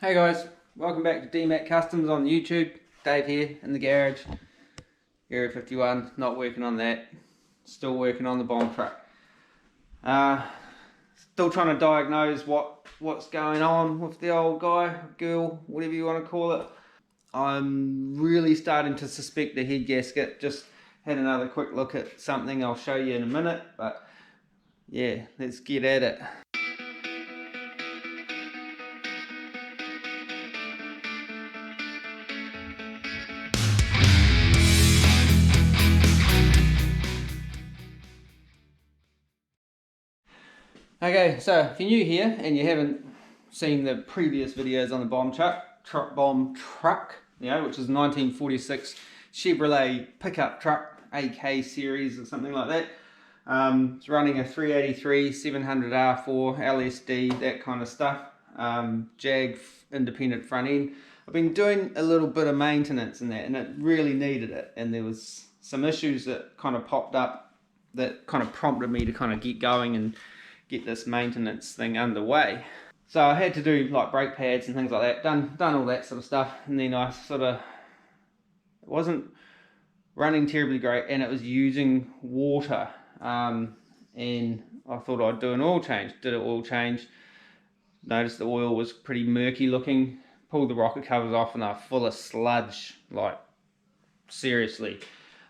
Hey guys, welcome back to DMAC Customs on YouTube. Dave here in the garage. Area 51, not working on that. Still working on the bomb truck. Still trying to diagnose what's going on with the old guy, girl, whatever you want to call it. I'm really starting to suspect the head gasket. Just had another quick look at something I'll show you in a minute, but yeah, let's get at it. Okay, so if you're new here and you haven't seen the previous videos on the bomb truck, which is 1946 Chevrolet pickup truck, AK series or something like that. It's running a 383 700R4 LSD, that kind of stuff. Jag independent front end. I've been doing a little bit of maintenance in that, and it really needed it. And there was some issues that kind of popped up that kind of prompted me to kind of get going and get this maintenance thing underway. So I had to do like brake pads and things like that, done all that sort of stuff, and then I it wasn't running terribly great, and it was using water, and I thought I'd do an oil change. Did an oil change, noticed the oil was pretty murky looking, pulled the rocker covers off and they're full of sludge, like seriously.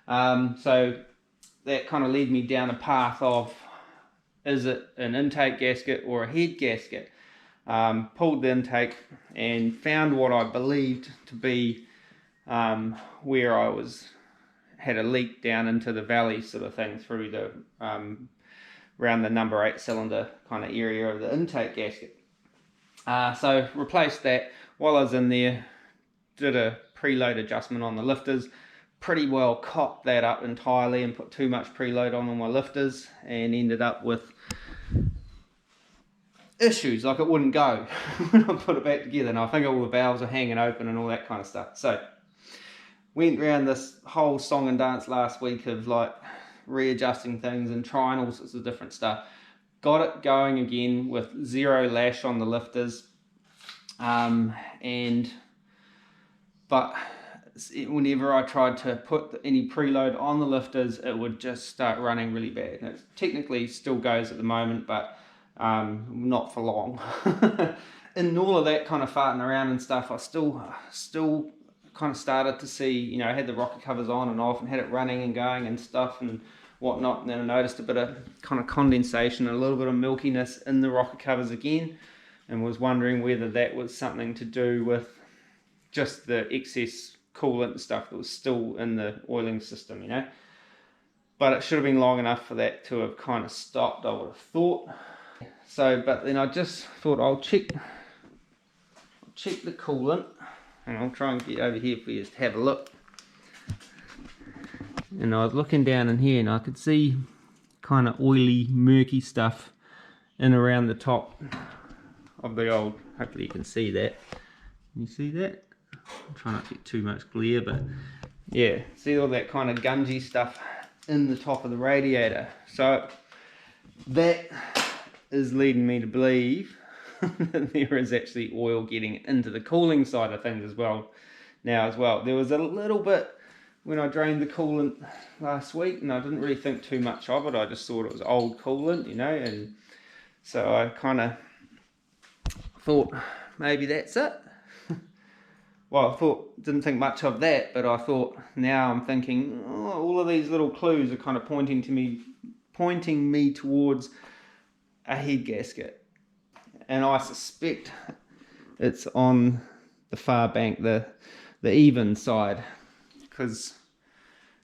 So that kind of led me down a path of, is it an intake gasket or a head gasket? Pulled the intake and found what I believed to be where I had a leak down into the valley sort of thing through the around the number 8 cylinder kind of area of the intake gasket. So replaced that. While I was in there, did a preload adjustment on the lifters. Pretty well cocked that up entirely and put too much preload on all my lifters, and ended up with issues, like it wouldn't go when I put it back together. And I think all the valves are hanging open and all that kind of stuff. So went around this whole song and dance last week of like readjusting things and trying all sorts of different stuff. Got it going again with zero lash on the lifters, but whenever I tried to put any preload on the lifters, it would just start running really bad. And it technically still goes at the moment, but not for long. In all of that kind of farting around and stuff, I still kind of started to see, I had the rocker covers on and off and had it running and going and stuff and whatnot, and then I noticed a bit of kind of condensation and a little bit of milkiness in the rocker covers again, and was wondering whether that was something to do with just the excess coolant and stuff that was still in the oiling system, but it should have been long enough for that to have kind of stopped, I would have thought. So, but then I just thought I'll check the coolant, and I'll try and get over here for you to have a look. And I was looking down in here and I could see kind of oily, murky stuff in around the top of the old, hopefully you can see that. Can you see that? I'm trying not to get too much glare, but yeah, see all that kind of gungy stuff in the top of the radiator. So that is leading me to believe that there is actually oil getting into the cooling side of things as well. There was a little bit when I drained the coolant last week, and I didn't really think too much of it. I just thought it was old coolant, and so I kind of thought maybe that's it. Well, didn't think much of that, but I thought, now I'm thinking, all of these little clues are kind of pointing me towards a head gasket. And I suspect it's on the far bank, the even side, because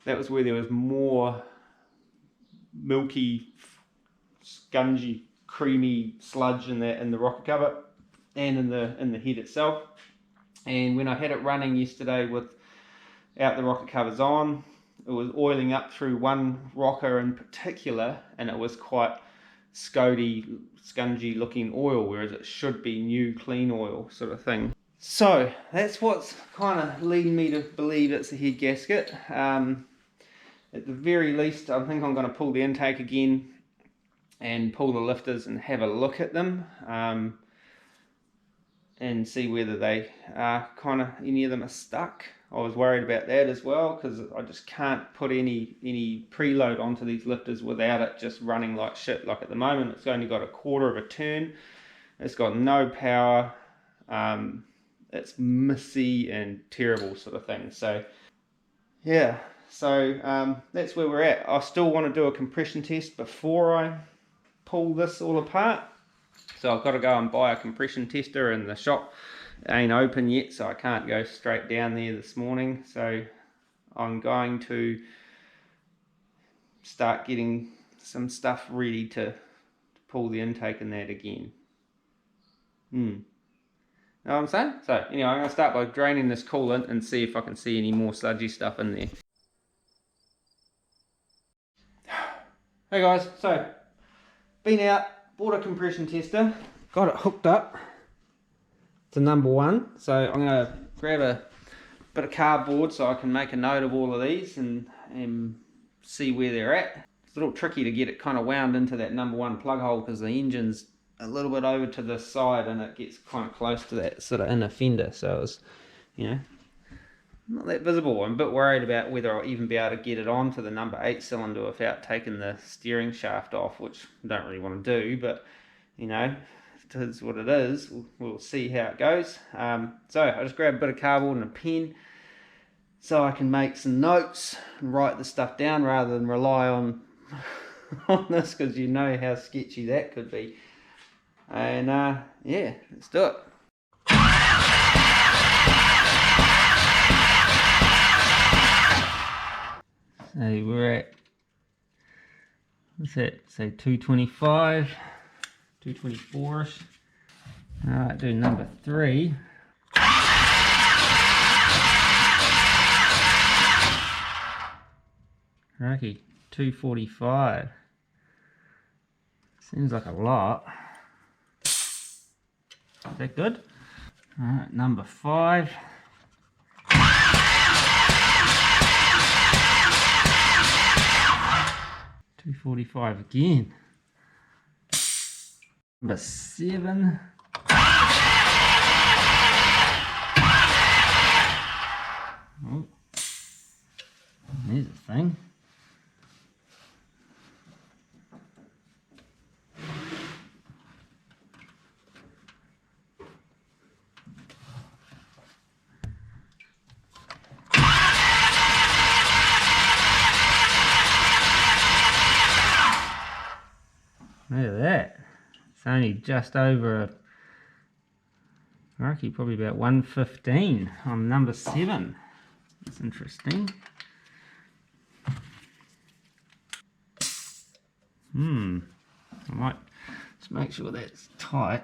that was where there was more milky, spongy, creamy sludge in the rocker cover and in the head itself. And when I had it running yesterday without the rocker covers on, it was oiling up through one rocker in particular, and it was quite scungy looking oil, whereas it should be new clean oil sort of thing. So that's what's kind of leading me to believe it's a head gasket. At the very least, I think I'm going to pull the intake again and pull the lifters and have a look at them. and see whether they are any of them are stuck. I was worried about that as well, because I just can't put any preload onto these lifters without it just running like shit. Like at the moment, it's only got a quarter of a turn. It's got no power. It's messy and terrible sort of thing. So yeah, so that's where we're at. I still want to do a compression test before I pull this all apart. So I've got to go and buy a compression tester, and the shop ain't open yet, so I can't go straight down there this morning. So I'm going to start getting some stuff ready to pull the intake in that again. Know what I'm saying? So anyway, I'm going to start by draining this coolant and see if I can see any more sludgy stuff in there. Hey guys, so been out, bought a compression tester, got it hooked up to number 1. So I'm going to grab a bit of cardboard so I can make a note of all of these and see where they're at. It's a little tricky to get it kind of wound into that number 1 plug hole, because the engine's a little bit over to the side and it gets kind of close to that sort of inner fender, so it's, you know, not that visible. I'm a bit worried about whether I'll even be able to get it onto the number 8 cylinder without taking the steering shaft off, which I don't really want to do, but you know, it is what it is. We'll see how it goes. So I just grabbed a bit of cardboard and a pen so I can make some notes and write the stuff down rather than rely on on this, because you know how sketchy that could be. And yeah, let's do it. So we're at, what's that, say 225, 224ish. Alright, do number 3. Ricky, 245. Seems like a lot. Is that good? Alright, number 5. 245 again. Number 7. Oh, there's a thing. Look at that. It's only just over, I reckon probably about 115 on number 7. That's interesting. I might just make sure that's tight.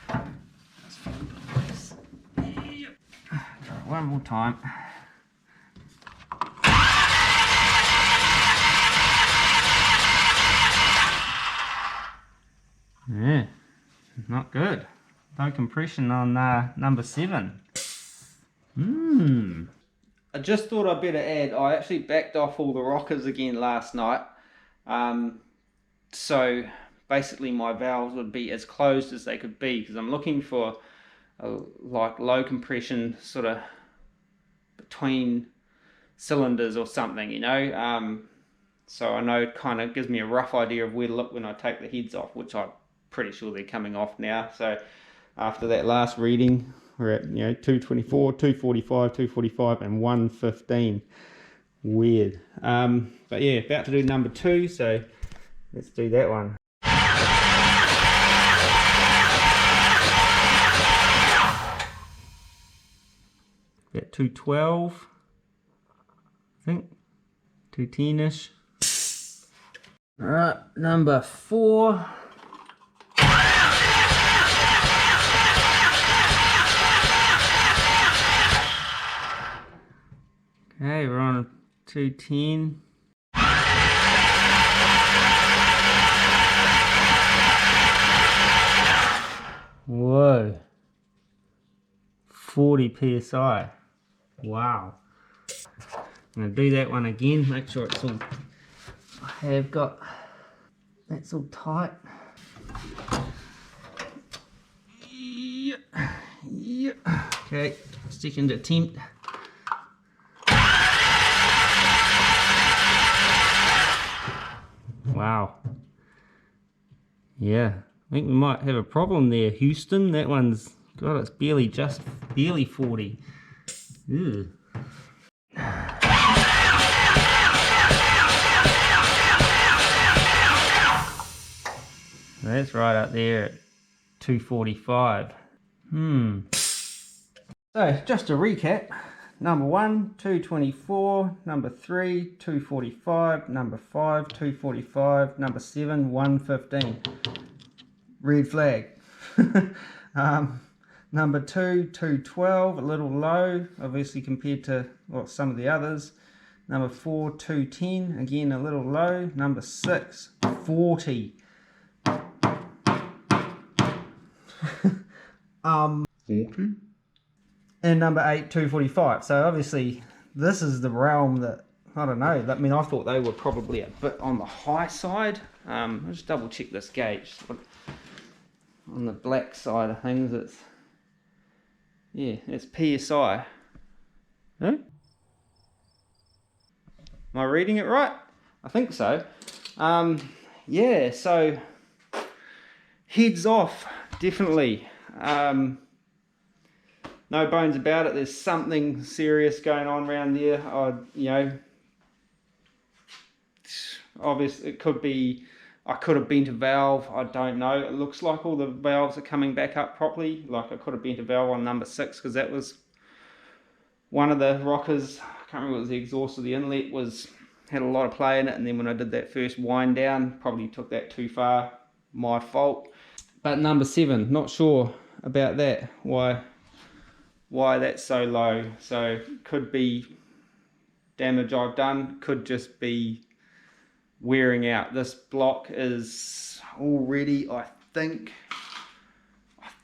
Let's find a place. Yep. Try it one more time. Yeah, not good. No compression on number 7. I just thought I'd better add, I actually backed off all the rockers again last night. So basically my valves would be as closed as they could be, because I'm looking for like low compression sort of between cylinders or something, you know. So I know it kind of gives me a rough idea of where to look when I take the heads off, which I'm pretty sure they're coming off now. So after that last reading, we're at, you know, 224, 245, 245 and 115. Weird. But yeah, about to do number 2, so let's do that one. About 212, I think, 210ish. Alright, number 4. Okay, we're on 210. Whoa. 40 psi. Wow. I'm going to do that one again, make sure it's all, I have got, that's all tight. Okay, second attempt. Wow. Yeah, I think we might have a problem there, Houston. That one's, God, it's barely 40. Ew. That's right up there at 245. So, just to recap, number 1, 224, number 3, 245, number 5, 245, number 7, 115. Red flag. Number 2, 212, a little low, obviously compared to some of the others. Number 4, 210, again a little low. Number 6, 40. 40? And number 8, 245. So obviously this is the realm that, I don't know, I mean, I thought they were probably a bit on the high side. I'll just double check this gauge. On the black side of things, it's PSI. Huh? Am I reading it right? I think so. Yeah, so heads off, definitely. No bones about it. There's something serious going on around there. You know, obviously it could be, I could have bent a valve. I don't know. It looks like all the valves are coming back up properly. Like I could have bent a valve on number 6 because that was one of the rockers. I can't remember what was the exhaust or the inlet had a lot of play in it. And then when I did that first wind down, probably took that too far. My fault. But number 7, not sure about that. Why that's so low. So could be damage I've done, could just be wearing out. This block is already, I think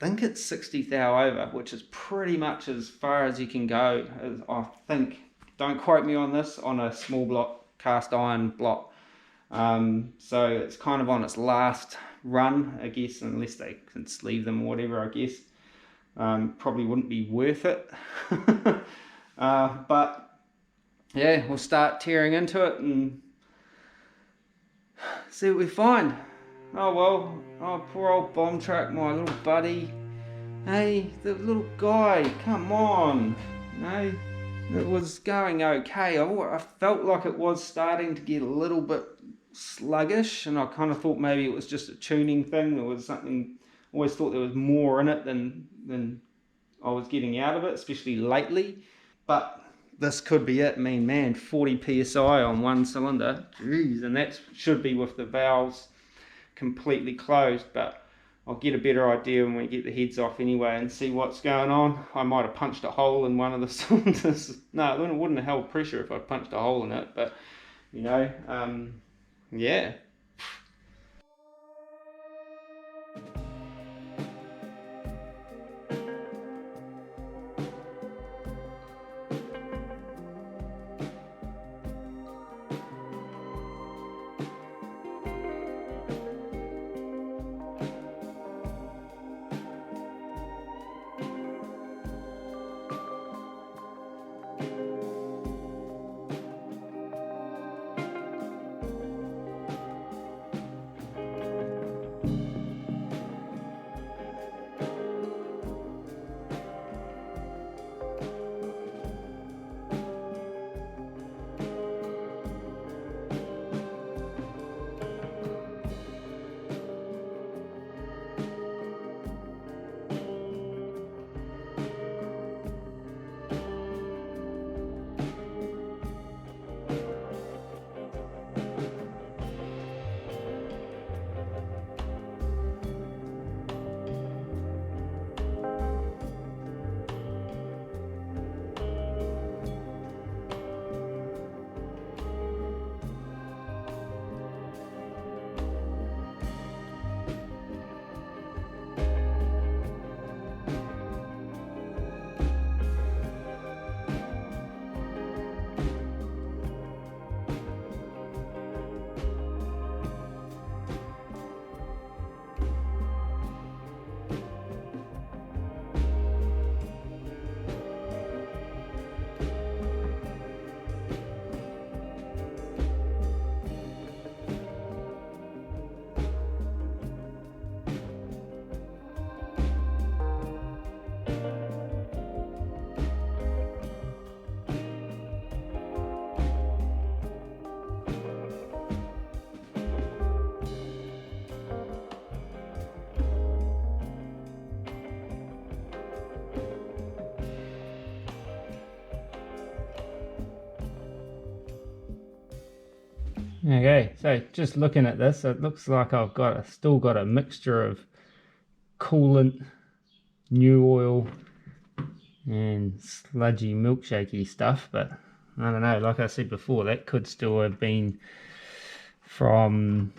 it's 60 thou over, which is pretty much as far as you can go. I think, don't quote me on this, on a small block, cast iron block. So it's kind of on its last run, I guess, unless they can sleeve them or whatever, I guess. Probably wouldn't be worth it. But yeah, we'll start tearing into it and see what we find. Oh well, oh poor old bomb truck, my little buddy. Hey, the little guy, come on. No, it was going okay. I felt like it was starting to get a little bit sluggish, and I kind of thought maybe it was just a tuning thing. There was something, always thought there was more in it than I was getting out of it, especially lately. But this could be it. I mean, man, 40 psi on one cylinder, jeez, and that should be with the valves completely closed. But I'll get a better idea when we get the heads off anyway and see what's going on. I might have punched a hole in one of the cylinders. No, it wouldn't have held pressure if I punched a hole in it, but you know, yeah. Okay, so just looking at this, it looks like I've still got a mixture of coolant, new oil, and sludgy milkshakey stuff, but I don't know, like I said before, that could still have been from,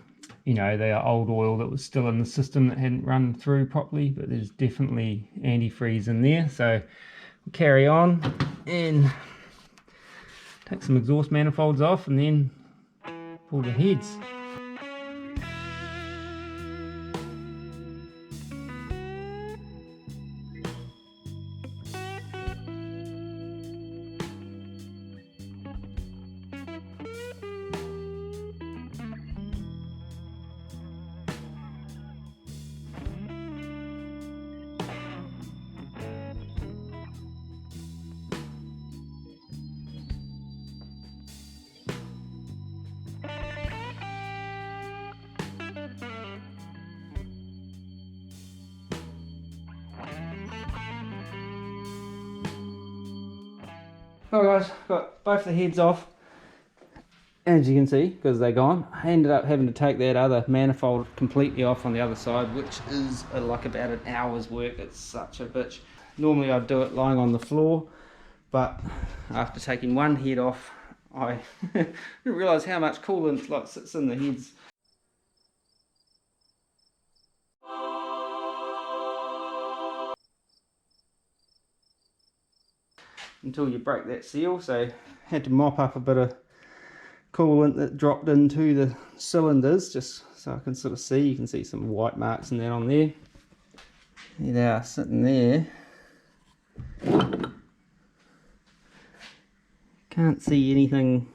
you know, the old oil that was still in the system that hadn't run through properly, but there's definitely antifreeze in there. So we'll carry on and take some exhaust manifolds off and then pull the heads. Alright guys, got both the heads off, as you can see, because they're gone. I ended up having to take that other manifold completely off on the other side, which is like about an hour's work. It's such a bitch. Normally I'd do it lying on the floor, but after taking one head off, I didn't realise how much coolant like sits in the heads. Until you break that seal, so had to mop up a bit of coolant that dropped into the cylinders just so I can sort of see. You can see some white marks and that on there. There they are sitting there. Can't see anything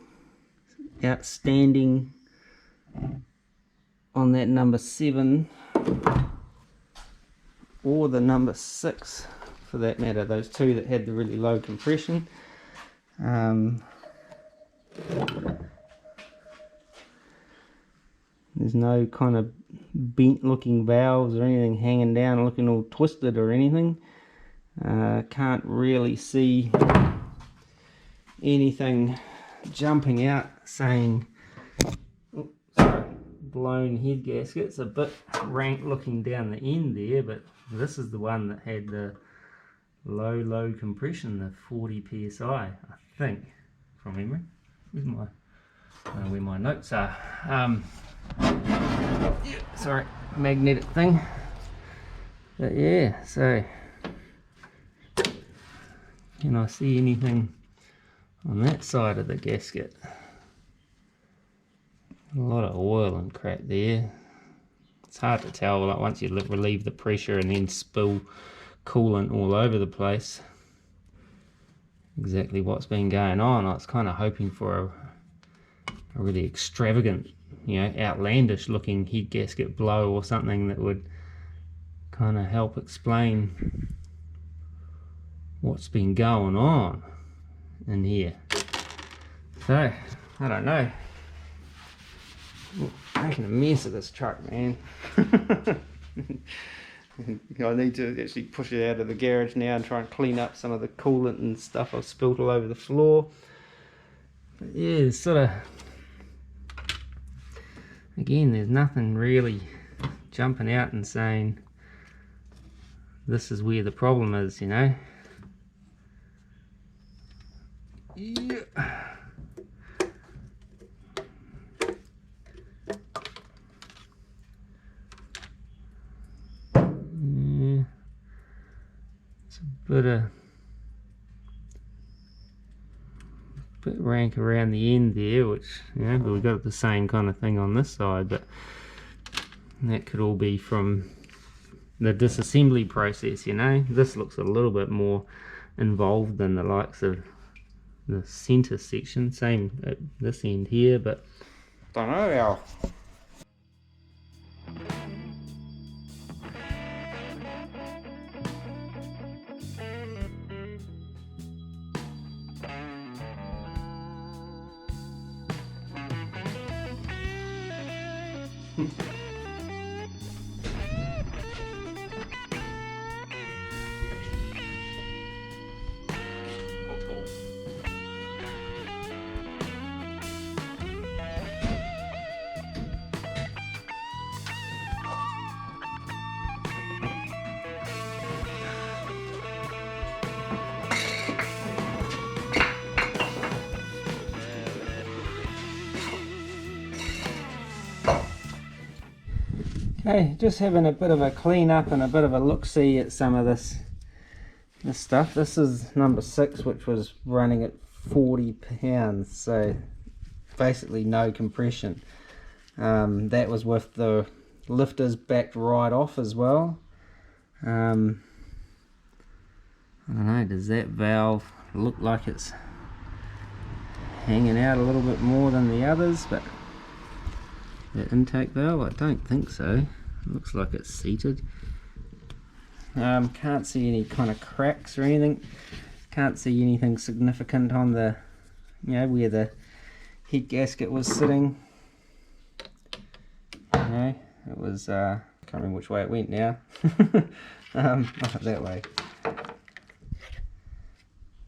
outstanding on that number 7 or the number 6 for that matter, those two that had the really low compression. There's no kind of bent looking valves or anything hanging down looking all twisted or anything. Can't really see anything jumping out saying, oh, sorry, blown head gaskets. A bit rank looking down the end there, but this is the one that had the low compression, the 40 psi, I think, from memory. Where's my, where my notes are. Yeah, sorry, magnetic thing. But yeah, so can I see anything on that side of the gasket? A lot of oil and crap there. It's hard to tell, like once you relieve the pressure and then spill coolant all over the place, exactly what's been going on. I was kind of hoping for a really extravagant, you know, outlandish looking head gasket blow or something that would kind of help explain what's been going on in here. So I don't know. Making a mess of this truck, man. I need to actually push it out of the garage now and try and clean up some of the coolant and stuff I've spilled all over the floor. But yeah, it's sort of, again, there's nothing really jumping out and saying this is where the problem is, you know. Yeah. Bit rank around the end there, which, you know, but we've got the same kind of thing on this side, but that could all be from the disassembly process, you know. This looks a little bit more involved than the likes of the center section, same at this end here, but don't know how. Hey, just having a bit of a clean up and a bit of a look-see at some of this stuff. This is number 6, which was running at 40 pounds, so basically no compression. That was with the lifters backed right off as well. I don't know, does that valve look like it's hanging out a little bit more than the others? But the intake valve, I don't think so. It looks like it's seated. Can't see any kind of cracks or anything. Can't see anything significant on the, you know, where the head gasket was sitting. You know, it was, can't remember which way it went now. That way.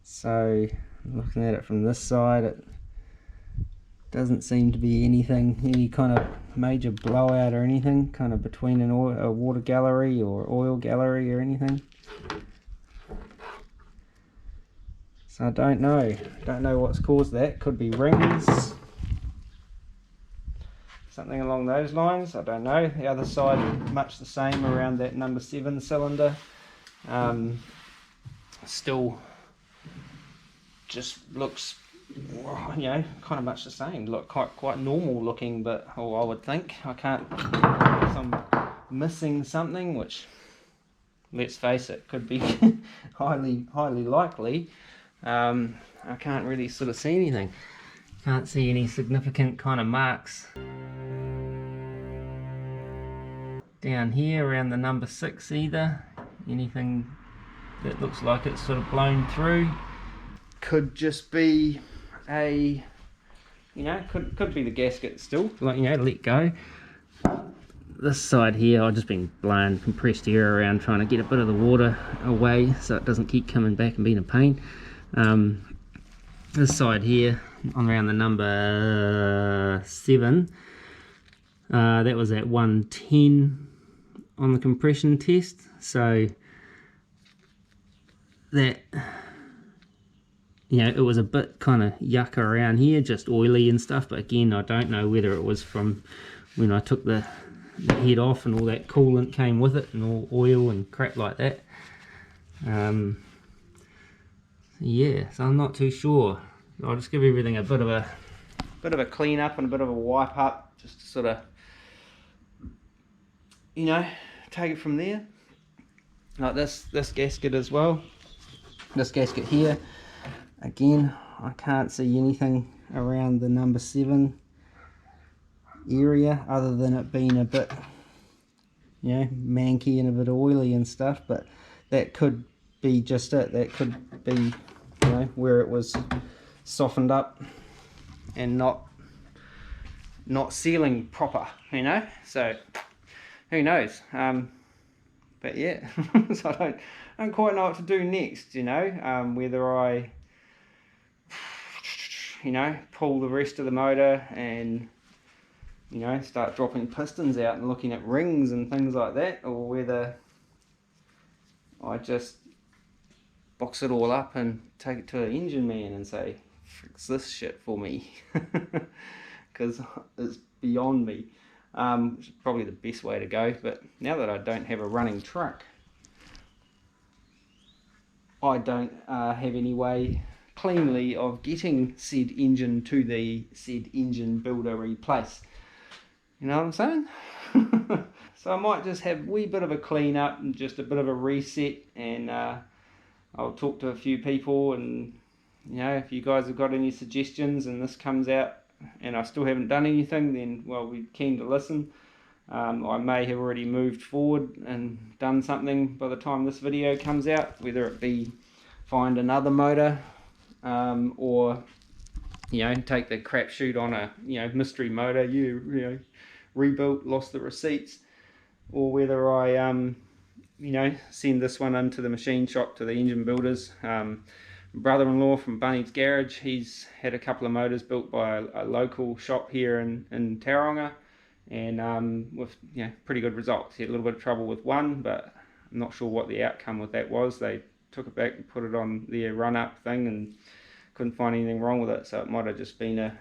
So, looking at it from this side, it doesn't seem to be anything, any kind of major blowout or anything, kind of between a water gallery or oil gallery or anything. So I don't know what's caused that. Could be rings, something along those lines, I don't know. The other side, much the same around that number 7 cylinder. Still just looks, you know, kind of much the same. Look quite normal looking, but I would think, I can't, I'm missing something, which, let's face it, could be highly likely. I can't really sort of see anything. Can't see any significant kind of marks down here around the number 6 either. Anything that looks like it's sort of blown through. Could just be a, you know, could be the gasket still, like, you know, let go. This side here, I've just been blowing compressed air around trying to get a bit of the water away so it doesn't keep coming back and being a pain. This side here, on around the number 7, that was at 110 on the compression test, so that, you know, it was a bit kind of yuck around here, just oily and stuff, but again, I don't know whether it was from when I took the head off and all that coolant came with it and all oil and crap like that. Yeah, so I'm not too sure. I'll just give everything a bit of a clean up and a bit of a wipe up, just to sort of, you know, take it from there. Like this gasket as well. This gasket here, again, I can't see anything around the number 7 area other than it being a bit, you know, manky and a bit oily and stuff, but that could be just it. That could be, you know, where it was softened up and not sealing proper, you know, so who knows. But yeah, so I don't quite know what to do next, you know, whether I, you know, pull the rest of the motor and, you know, start dropping pistons out and looking at rings and things like that, or whether I just box it all up and take it to an engine man and say, fix this shit for me, because it's beyond me. Which is probably the best way to go. But now that I don't have a running truck, I don't have any way cleanly of getting said engine to the said engine buildery place. You know what I'm saying? So I might just have a wee bit of a clean up and just a bit of a reset, and I'll talk to a few people, and, you know, if you guys have got any suggestions and this comes out and I still haven't done anything, then, well, we're keen to listen. I may have already moved forward and done something by the time this video comes out, whether it be find another motor, or, you know, take the crap shoot on a, you know, mystery motor you know, rebuilt, lost the receipts, or whether I you know, send this one into the machine shop to the engine builders. Brother-in-law from Bunny's Garage, he's had a couple of motors built by a local shop here in Tauranga, and with, you know, pretty good results. He had a little bit of trouble with one, but I'm not sure what the outcome with that was. They took it back and put it on their run-up thing and couldn't find anything wrong with it, so it might have just been a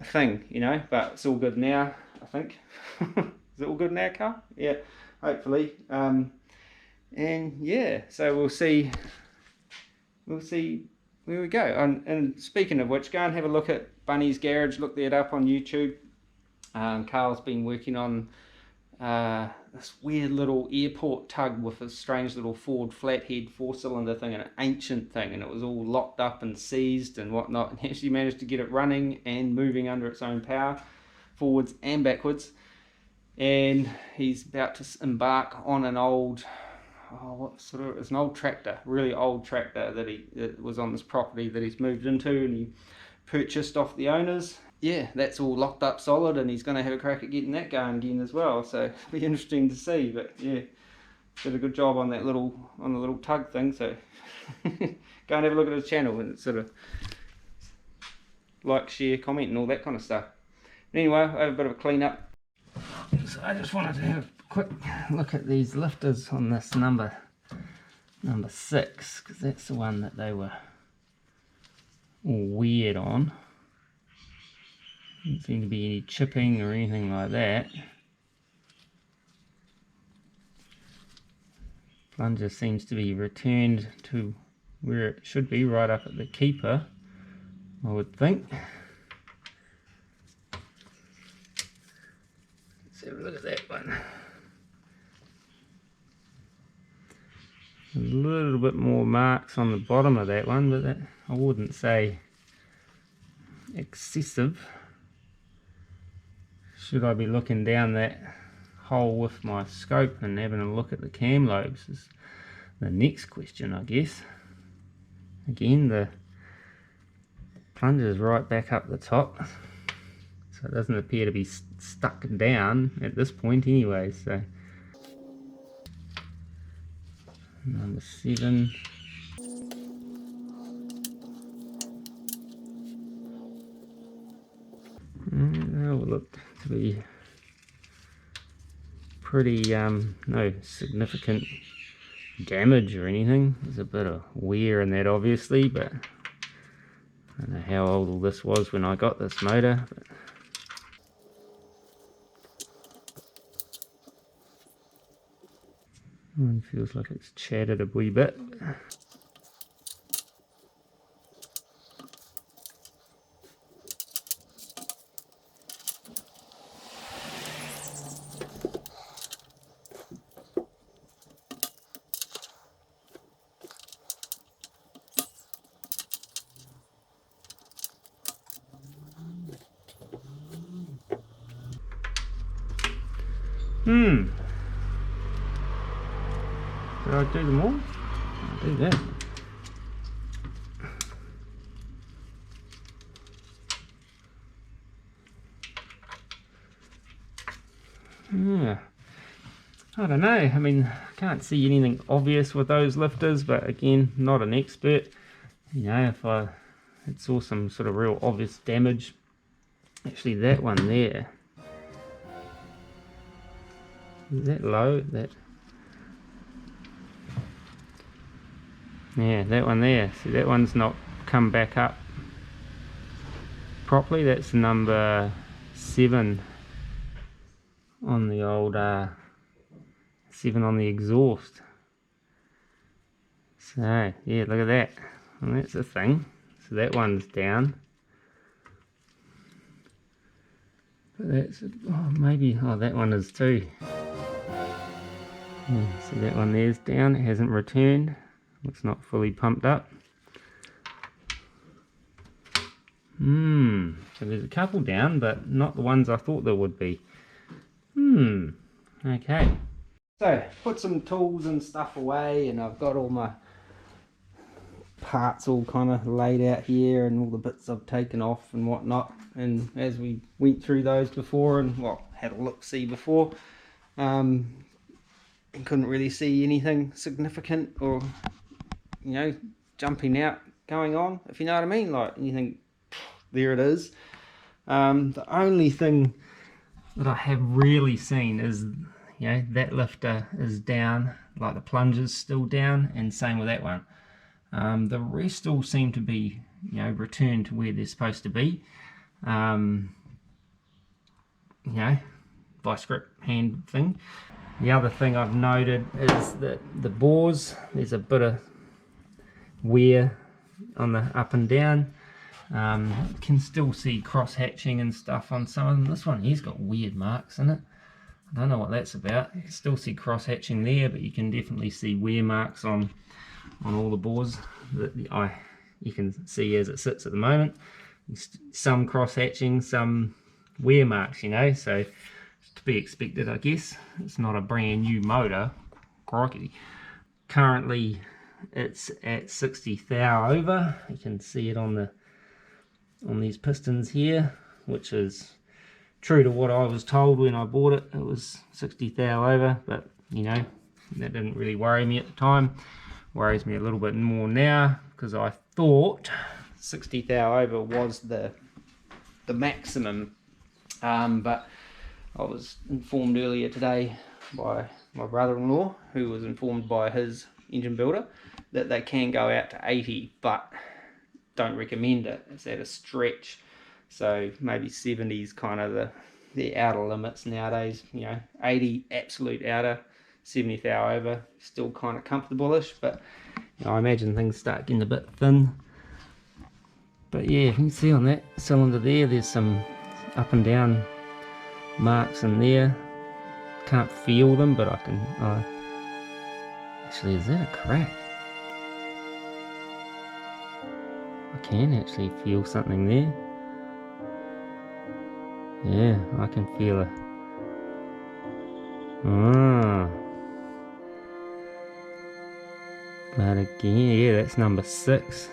thing, you know, but it's all good now, I think. Is it all good now, Carl? Yeah, hopefully. And yeah, so we'll see where we go. And speaking of which, go and have a look at Bunny's Garage. Look that up on YouTube. Carl's been working on this weird little airport tug with a strange little Ford flathead 4-cylinder thing, and an ancient thing, and it was all locked up and seized and whatnot, and he actually managed to get it running and moving under its own power, forwards and backwards. And he's about to embark on an old, it's an old tractor, really old tractor that was on this property that he's moved into and he purchased off the owners. Yeah, that's all locked up solid, and he's going to have a crack at getting that going again as well. So it'll be interesting to see. But yeah, did a good job on that the little tug thing. So go and have a look at his channel and sort of like, share, comment, and all that kind of stuff. Anyway, I have a bit of a clean up. So I just wanted to have a quick look at these lifters on this number 6, because that's the one that they were all weird on. Doesn't seem to be any chipping or anything like that. Plunger seems to be returned to where it should be, right up at the keeper, I would think. Let's have a look at that one. A little bit more marks on the bottom of that one, but that, I wouldn't say excessive. Should I be looking down that hole with my scope and having a look at the cam lobes is the next question, I guess. Again, the plunger is right back up the top, so it doesn't appear to be stuck down at this point anyway. So number 7. That will look to be pretty no significant damage or anything. There's a bit of wear in that obviously, but I don't know how old all this was when I got this motor. But one feels like it's chattered a wee bit. Did I do them all? I'll do that. Yeah. I don't know. I mean, I can't see anything obvious with those lifters, but again, not an expert. You know, if I saw some sort of real obvious damage. Actually, that one there. Is that low? Yeah, that one there. See, that one's not come back up properly. That's number 7 on the old 7 on the exhaust. So yeah, look at that. Well, that's the thing. So that one's down. But that's that one is too. Yeah, so that one there's down. It hasn't returned. It's not fully pumped up. So there's a couple down, but not the ones I thought there would be. Okay. So, put some tools and stuff away, and I've got all my parts all kind of laid out here, and all the bits I've taken off and whatnot. And as we went through those before, and had a look-see before, and couldn't really see anything significant or, you know, jumping out going on, if you know what I mean. Like, you think, there it is. The only thing that I have really seen is, you know, that lifter is down, like the plunger's still down, and same with that one. The rest all seem to be, you know, returned to where they're supposed to be. You know, vice grip hand thing. The other thing I've noted is that the bores, there's a bit of wear on the up and down. Can still see cross hatching and stuff on some of them. This one here's got weird marks in it. I don't know what that's about. You can still see cross hatching there, but you can definitely see wear marks on all the bores that you can see as it sits at the moment. Some cross hatching, some wear marks, you know, so to be expected, I guess. It's not a brand new motor, crikey. Currently it's at 60 thou over. You can see it on these pistons here, which is true to what I was told when I bought it. It was 60 thou over, but you know, that didn't really worry me at the time. Worries me a little bit more now, because I thought 60 thou over was the maximum, but I was informed earlier today by my brother-in-law, who was informed by his engine builder, that they can go out to 80, but don't recommend it. It's at a stretch, so maybe 70 is kind of the outer limits nowadays. You know, 80 absolute outer, 70 thou over, still kind of comfortable-ish, but you know, I imagine things start getting a bit thin. But yeah, you can see on that cylinder there, there's some up and down marks in there. Can't feel them, but I can. Actually, is that a crack? I can actually feel something there. Yeah, I can feel it. But again, yeah, that's number 6.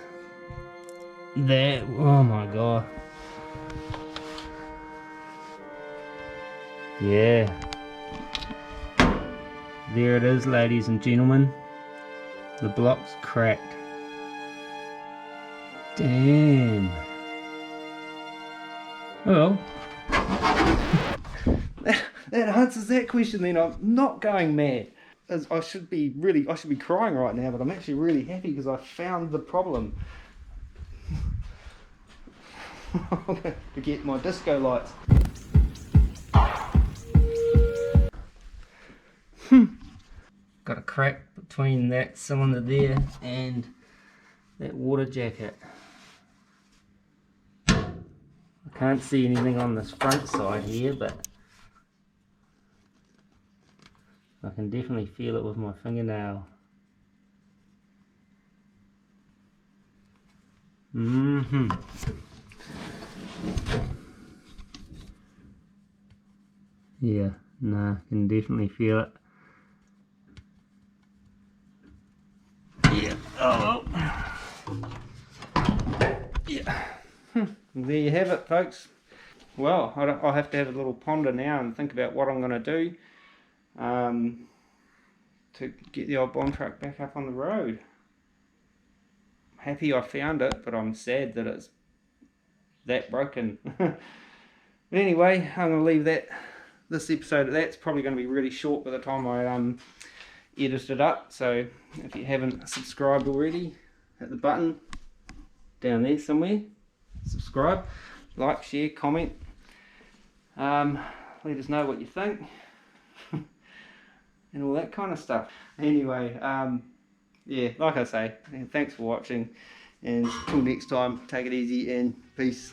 That, oh my god. Yeah. There it is, ladies and gentlemen. The block's cracked. Damn. Well, that answers that question then. I'm not going mad. I should be crying right now, but I'm actually really happy because I found the problem. I'm going to get my disco lights. Got a crack between that cylinder there and that water jacket. I can't see anything on this front side here, but I can definitely feel it with my fingernail. Yeah, no, I can definitely feel it. Yeah, oh yeah. There you have it, folks. Well, I'll have to have a little ponder now and think about what I'm going to do to get the old bomb truck back up on the road. I'm happy I found it, but I'm sad that it's that broken. But anyway, I'm going to leave this episode at that. It's probably going to be really short by the time I edit it up. So if you haven't subscribed already, hit the button down there somewhere. Subscribe, like, share, comment. Let us know what you think and all that kind of stuff. Anyway, yeah, like I say, thanks for watching, and until next time, take it easy and peace.